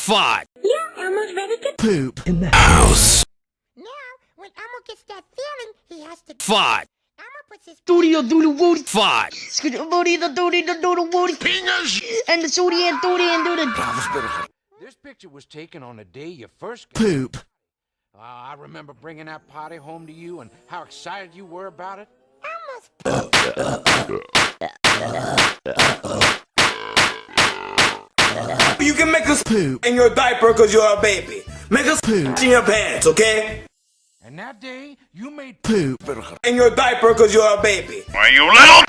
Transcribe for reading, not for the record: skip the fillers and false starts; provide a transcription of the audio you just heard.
Fart. Yeah, Elmo's ready to Poop in the house. Now, when Elmo gets that feeling, he has to Fart. Elmo puts his Doody the doodle woody. Fart. Booty the doody the doodle woody. And the sooty and doody and doody. This picture was taken on the day you first got Poop. I remember bringing that potty home to you and how excited you were about it. Elmo's You can make us Poop in your diaper because you're a baby. Make us Poop in your pants, okay? And that day, you made poop In your diaper because you're a baby. Are you little?